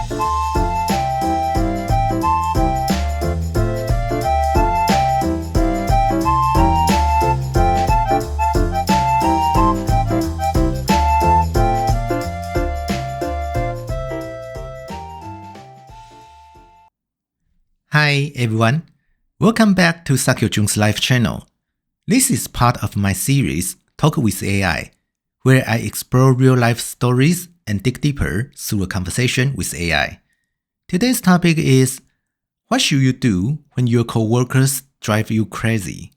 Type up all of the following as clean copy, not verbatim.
Hi everyone, welcome back to Sakyo Jun's live channel. This is part of my series Talk with AI, where I explore real-life stories and dig deeper through a conversation with AI. Today's topic is, what should you do when your coworkers drive you crazy?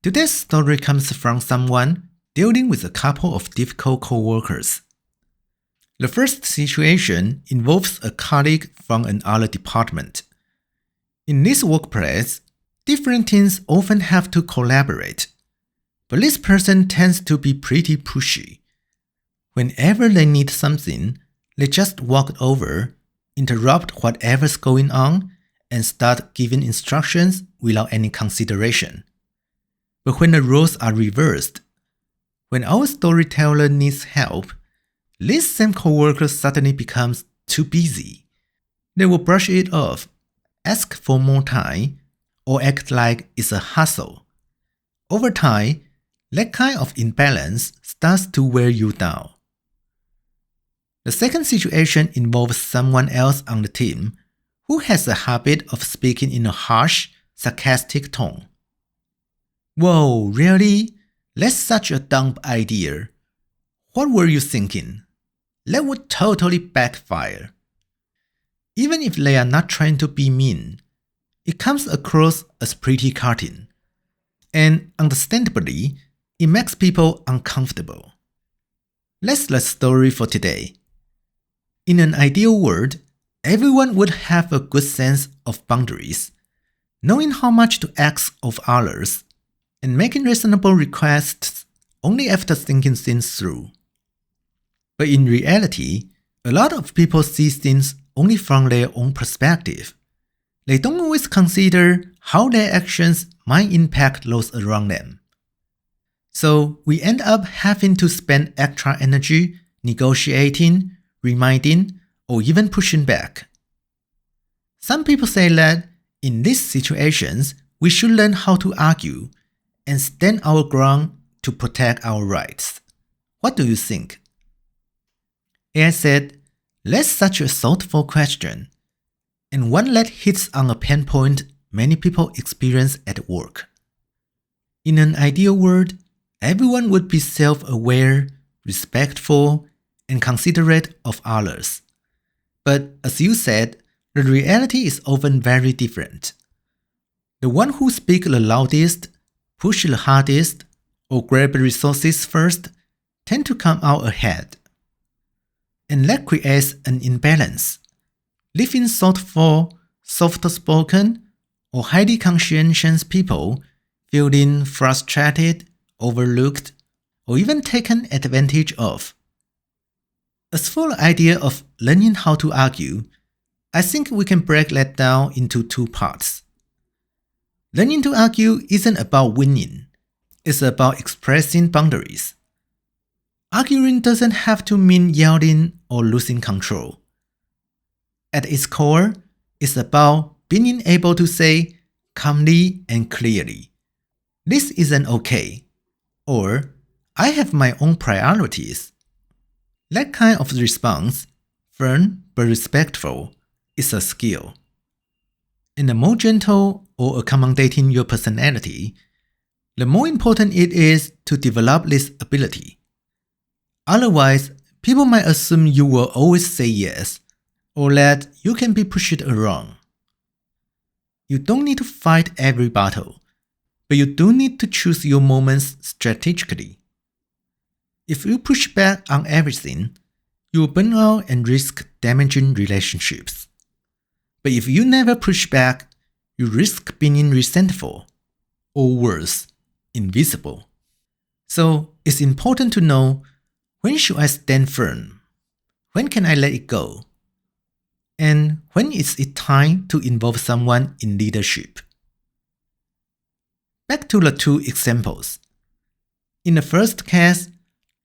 Today's story comes from someone dealing with a couple of difficult coworkers. The first situation involves a colleague from another department. In this workplace, different teams often have to collaborate, but this person tends to be pretty pushy. Whenever they need something, they just walk over, interrupt whatever's going on, and start giving instructions without any consideration. But when the roles are reversed, when our storyteller needs help, this same coworker suddenly becomes too busy. They will brush it off, ask for more time, or act like it's a hassle. Over time, that kind of imbalance starts to wear you down. The second situation involves someone else on the team who has a habit of speaking in a harsh, sarcastic tone. Whoa, really? That's such a dumb idea. What were you thinking? That would totally backfire. Even if they are not trying to be mean, it comes across as pretty cutting. And understandably, it makes people uncomfortable. That's the story for today. In an ideal world, everyone would have a good sense of boundaries, knowing how much to ask of others, and making reasonable requests only after thinking things through. But in reality, a lot of people see things only from their own perspective. They don't always consider how their actions might impact those around them. So we end up having to spend extra energy negotiating, reminding, or even pushing back. Some people say that in these situations, we should learn how to argue and stand our ground to protect our rights. What do you think? AI said, that's such a thoughtful question, and one that hits on a pain point many people experience at work. In an ideal world, everyone would be self-aware, respectful, and considerate of others. But as you said, the reality is often very different. The one who speaks the loudest, push the hardest, or grab resources first tend to come out ahead. And that creates an imbalance, leaving thoughtful, soft-spoken, or highly conscientious people feeling frustrated, overlooked, or even taken advantage of. As for the idea of learning how to argue, I think we can break that down into two parts. Learning to argue isn't about winning, it's about expressing boundaries. Arguing doesn't have to mean yelling or losing control. At its core, it's about being able to say calmly and clearly, "This isn't okay," or "I have my own priorities." That kind of response, firm but respectful, is a skill. And the more gentle or accommodating your personality, the more important it is to develop this ability. Otherwise, people might assume you will always say yes, or that you can be pushed around. You don't need to fight every battle, but you do need to choose your moments strategically. If you push back on everything, you will burn out and risk damaging relationships. But if you never push back, you risk being resentful, or worse, invisible. So it's important to know, when should I stand firm? When can I let it go? And when is it time to involve someone in leadership? Back to the two examples. In the first case,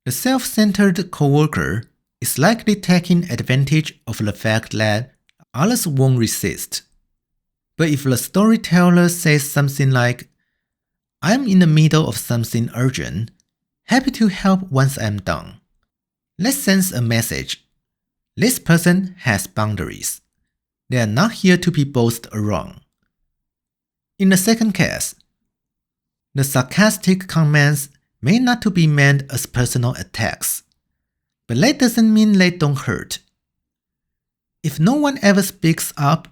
the self-centered coworker is likely taking advantage of the fact that others won't resist. But if the storyteller says something like, "I'm in the middle of something urgent, happy to help once I'm done," that sends a message. This person has boundaries. They are not here to be bossed around. In the second case, the sarcastic comments may not to be meant as personal attacks, but that doesn't mean they don't hurt. If no one ever speaks up,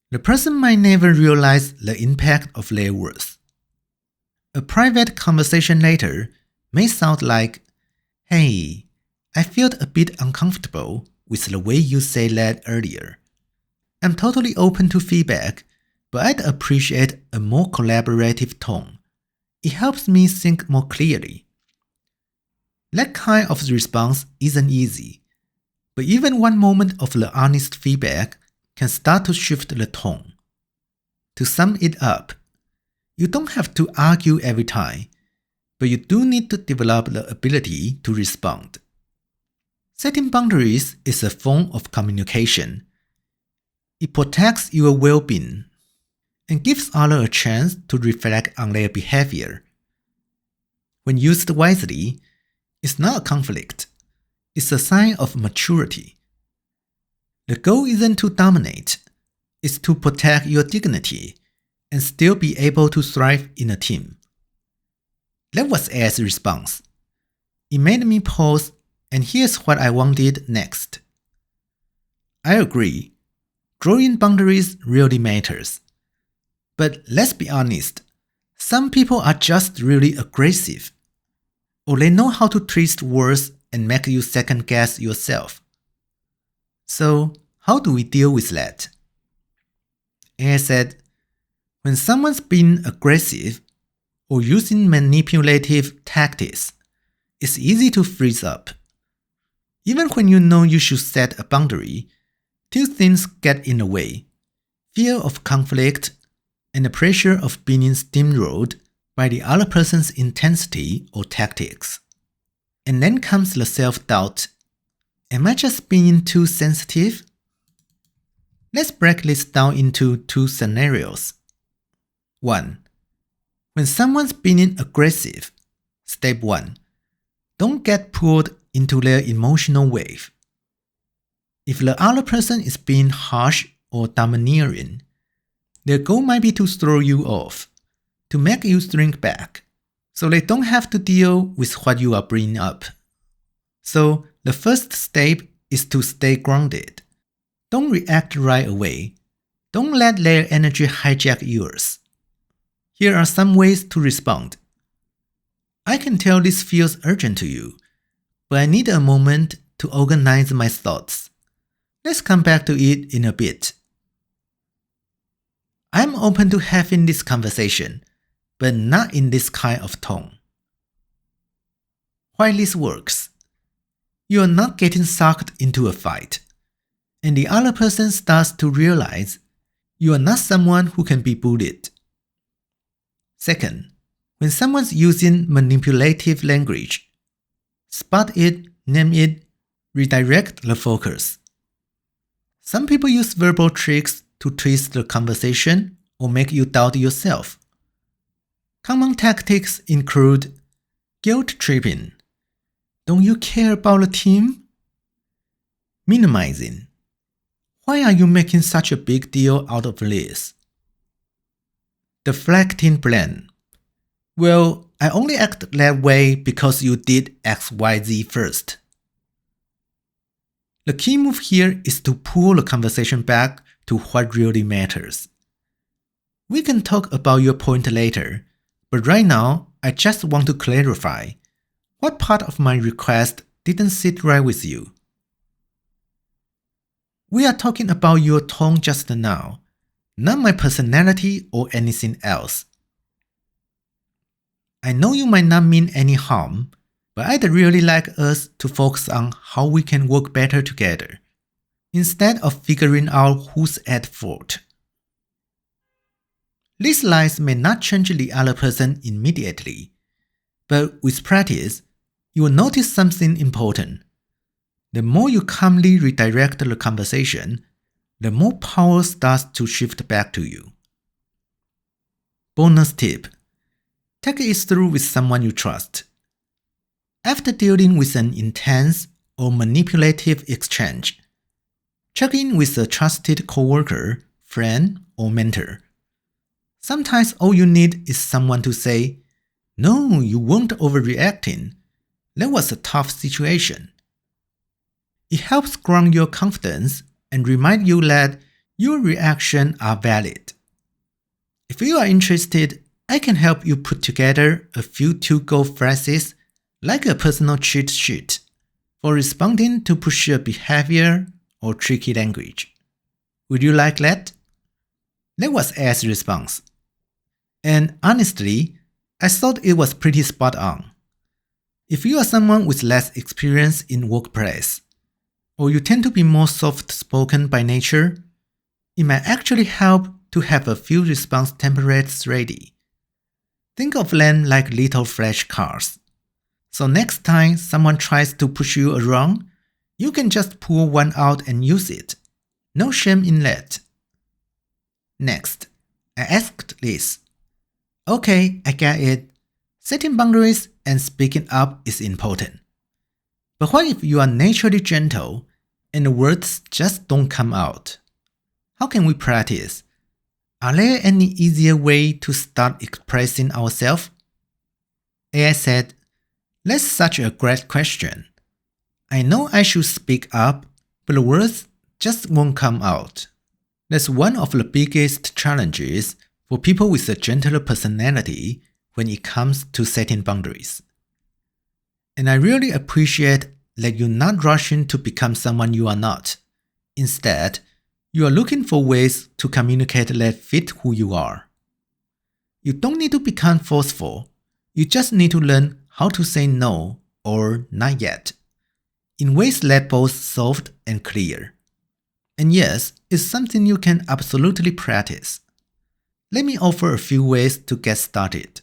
the person might never realize the impact of their words. A private conversation later may sound like, "Hey, I felt a bit uncomfortable with the way you said that earlier. I'm totally open to feedback, but I'd appreciate a more collaborative tone. It helps me think more clearly." That kind of response isn't easy, but even one moment of the honest feedback can start to shift the tone. To sum it up, you don't have to argue every time, but you do need to develop the ability to respond. Setting boundaries is a form of communication. It protects your well-being and gives others a chance to reflect on their behavior. When used wisely, it's not a conflict. It's a sign of maturity. The goal isn't to dominate. It's to protect your dignity and still be able to thrive in a team. That was A's response. It made me pause, and here's what I wanted next. I agree. Drawing boundaries really matters. But let's be honest, some people are just really aggressive, or they know how to twist words and make you second guess yourself. So, how do we deal with that? A said, when someone's being aggressive or using manipulative tactics, it's easy to freeze up. Even when you know you should set a boundary, two things get in the way: fear of conflict and the pressure of being steamrolled by the other person's intensity or tactics. And then comes the self-doubt. Am I just being too sensitive? Let's break this down into two scenarios. 1. When someone's being aggressive, step 1. Don't get pulled into their emotional wave. If the other person is being harsh or domineering, their goal might be to throw you off, to make you shrink back, so they don't have to deal with what you are bringing up. So the first step is to stay grounded. Don't react right away. Don't let their energy hijack yours. Here are some ways to respond. I can tell this feels urgent to you, but I need a moment to organize my thoughts. Let's come back to it in a bit. I'm open to having this conversation, but not in this kind of tone. Why this works? You are not getting sucked into a fight, and the other person starts to realize you are not someone who can be bullied. Second, when someone's using manipulative language, spot it, name it, redirect the focus. Some people use verbal tricks to twist the conversation or make you doubt yourself. Common tactics include guilt tripping. Don't you care about the team? Minimizing. Why are you making such a big deal out of this? Deflecting blame. Well, I only act that way because you did XYZ first. The key move here is to pull the conversation back to what really matters. We can talk about your point later, but right now, I just want to clarify what part of my request didn't sit right with you. We are talking about your tone just now, not my personality or anything else. I know you might not mean any harm, but I'd really like us to focus on how we can work better together, instead of figuring out who's at fault. These lines may not change the other person immediately, but with practice, you will notice something important. The more you calmly redirect the conversation, the more power starts to shift back to you. Bonus tip: take it through with someone you trust. After dealing with an intense or manipulative exchange, check in with a trusted coworker, friend, or mentor. Sometimes all you need is someone to say, "No, you weren't overreacting. That was a tough situation." It helps ground your confidence and remind you that your reactions are valid. If you are interested, I can help you put together a few to-go phrases like a personal cheat sheet for responding to pushy behavior or tricky language. Would you like that? That was A's response. And honestly, I thought it was pretty spot on. If you are someone with less experience in workplace, or you tend to be more soft-spoken by nature, it might actually help to have a few response templates ready. Think of them like little flashcards. So next time someone tries to push you around, you can just pull one out and use it. No shame in that. Next, I asked this. Okay, I get it. Setting boundaries and speaking up is important. But what if you are naturally gentle and the words just don't come out? How can we practice? Are there any easier way to start expressing ourselves? AI said, "That's such a great question. I know I should speak up, but the words just won't come out. That's one of the biggest challenges for people with a gentler personality when it comes to setting boundaries. And I really appreciate that you're not rushing to become someone you are not. Instead, you are looking for ways to communicate that fit who you are. You don't need to become forceful. You just need to learn how to say no or not yet in ways that both soft and clear. And yes, it's something you can absolutely practice. Let me offer a few ways to get started.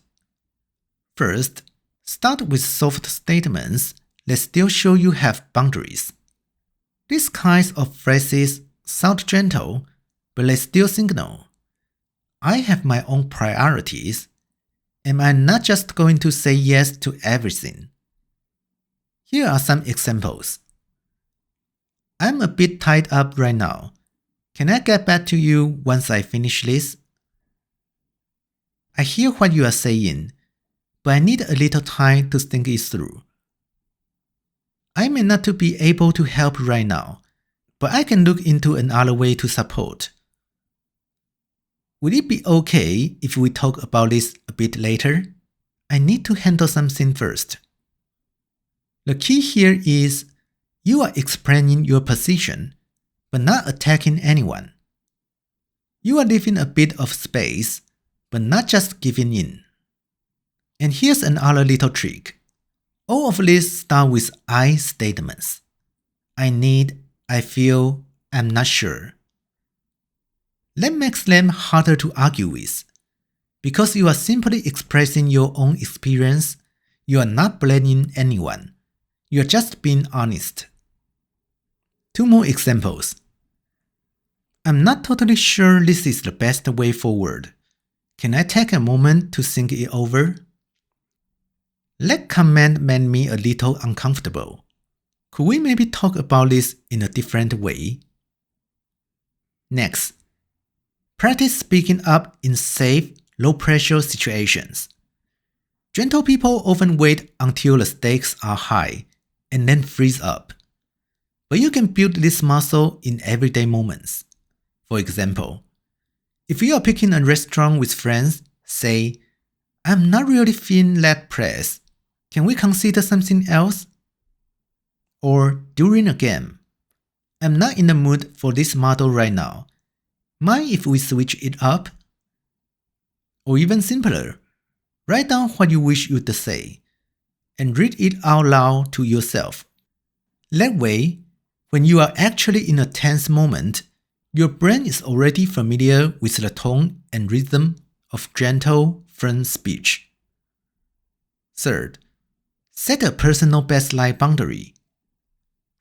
First, start with soft statements that still show you have boundaries. These kinds of phrases sound gentle, but they still signal, I have my own priorities, and I'm not just going to say yes to everything. Here are some examples. I'm a bit tied up right now. Can I get back to you once I finish this? I hear what you are saying, but I need a little time to think it through. I may not be able to help right now, but I can look into another way to support. Would it be okay if we talk about this a bit later? I need to handle something first. The key here is you are explaining your position, but not attacking anyone. You are leaving a bit of space, but not just giving in. And here's another little trick. All of this start with I statements. I need, I feel, I'm not sure. That makes them harder to argue with. Because you are simply expressing your own experience, you are not blaming anyone. You are just being honest. 2 more examples. I'm not totally sure this is the best way forward. Can I take a moment to think it over? That comment made me a little uncomfortable. Could we maybe talk about this in a different way? Next, practice speaking up in safe, low-pressure situations. Gentle people often wait until the stakes are high and then freeze up. But you can build this muscle in everyday moments. For example, if you are picking a restaurant with friends, say, I'm not really feeling that place. Can we consider something else? Or during a game, I'm not in the mood for this model right now. Mind if we switch it up? Or even simpler, write down what you wish you'd say and read it out loud to yourself. That way, when you are actually in a tense moment, your brain is already familiar with the tone and rhythm of gentle, firm speech. Third, set a personal baseline boundary.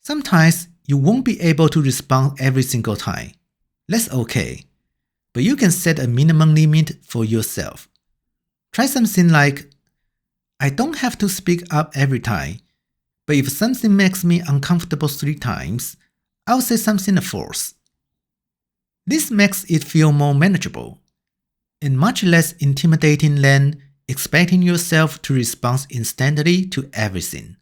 Sometimes you won't be able to respond every single time. That's okay. But you can set a minimum limit for yourself. Try something like, I don't have to speak up every time, but if something makes me uncomfortable 3 times, I'll say something a fourth. This makes it feel more manageable and much less intimidating than expecting yourself to respond instantly to everything.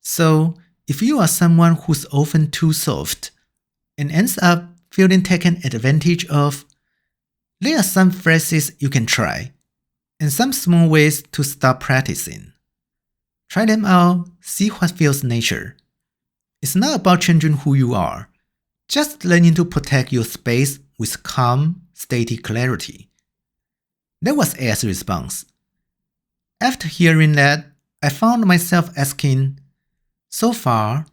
So, if you are someone who's often too soft and ends up feeling taken advantage of, there are some phrases you can try and some small ways to start practicing. Try them out, see what feels natural. It's not about changing who you are, just learning to protect your space with calm, steady clarity. That was A's response. After hearing that, I found myself asking, so far,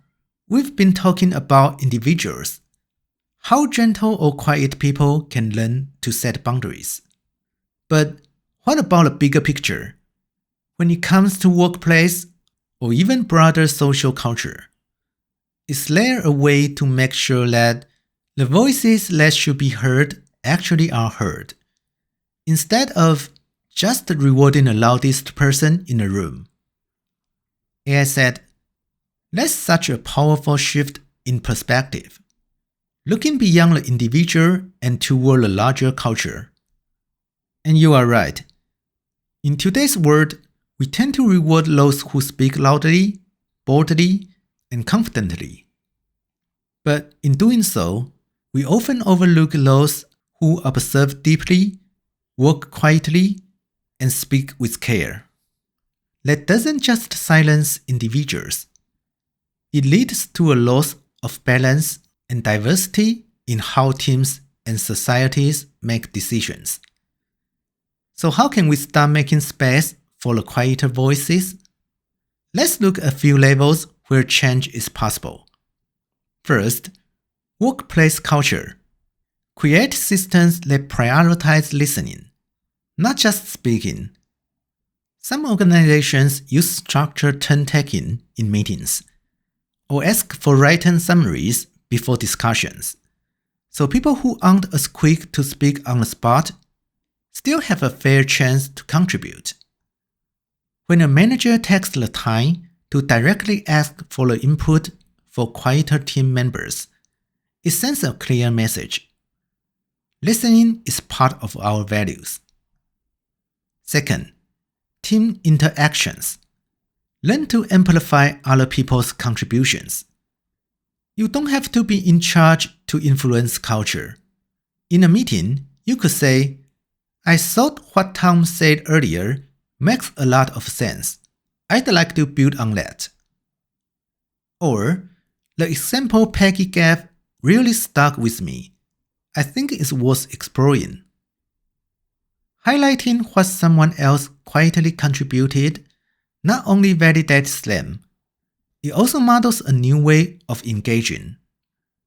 we've been talking about individuals, how gentle or quiet people can learn to set boundaries. But what about the bigger picture? When it comes to workplace or even broader social culture, is there a way to make sure that the voices that should be heard actually are heard, instead of just rewarding the loudest person in the room? AI said, that's such a powerful shift in perspective, looking beyond the individual and toward the larger culture. And you are right. In today's world, we tend to reward those who speak loudly, boldly, and confidently. But in doing so, we often overlook those who observe deeply, work quietly, and speak with care. That doesn't just silence individuals. It leads to a loss of balance and diversity in how teams and societies make decisions. So how can we start making space for the quieter voices? Let's look at a few levels where change is possible. First, workplace culture. Create systems that prioritize listening, not just speaking. Some organizations use structured turn-taking in meetings, or ask for written summaries before discussions, so people who aren't as quick to speak on the spot still have a fair chance to contribute. When a manager takes the time to directly ask for the input for quieter team members, it sends a clear message. Listening is part of our values. Second, team interactions. Learn to amplify other people's contributions. You don't have to be in charge to influence culture. In a meeting, you could say, I thought what Tom said earlier makes a lot of sense. I'd like to build on that. Or, the example Peggy gave really stuck with me. I think it's worth exploring. Highlighting what someone else quietly contributed not only validates them, it also models a new way of engaging,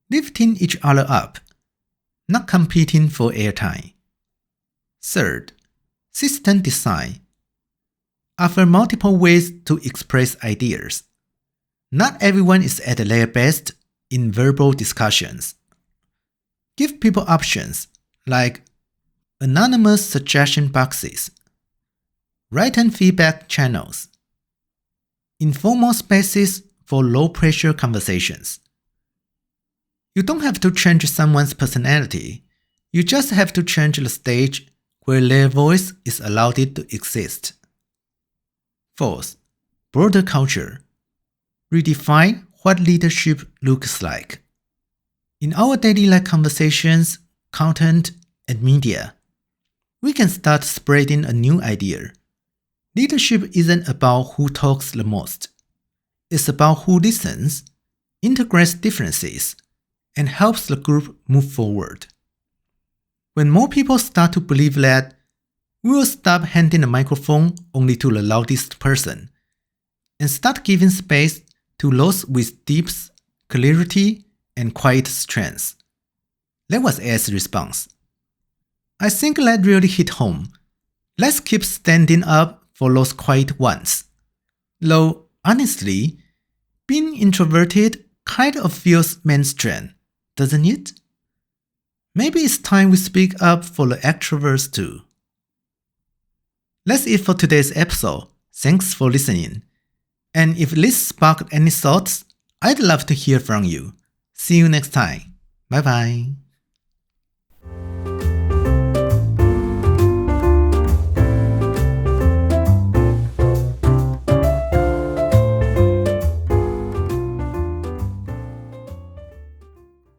lifting each other up, not competing for airtime. Third, system design. Offer multiple ways to express ideas. Not everyone is at their best in verbal discussions. Give people options like anonymous suggestion boxes, written feedback channels, informal spaces for low-pressure conversations. You don't have to change someone's personality, you just have to change the stage where their voice is allowed to exist. Fourth, broader culture. Redefine what leadership looks like. In our daily life conversations, content, and media, we can start spreading a new idea. Leadership isn't about who talks the most. It's about who listens, integrates differences, and helps the group move forward. When more people start to believe that, we will stop handing the microphone only to the loudest person and start giving space to those with depth, clarity, and quiet strengths. That was A's response. I think that really hit home. Let's keep standing up for those quiet ones. Though, honestly, Being introverted kind of feels mainstream, doesn't it? Maybe it's time we speak up for the extroverts too. That's it for today's episode. Thanks for listening. And if this sparked any thoughts, I'd love to hear from you. See you next time. Bye bye.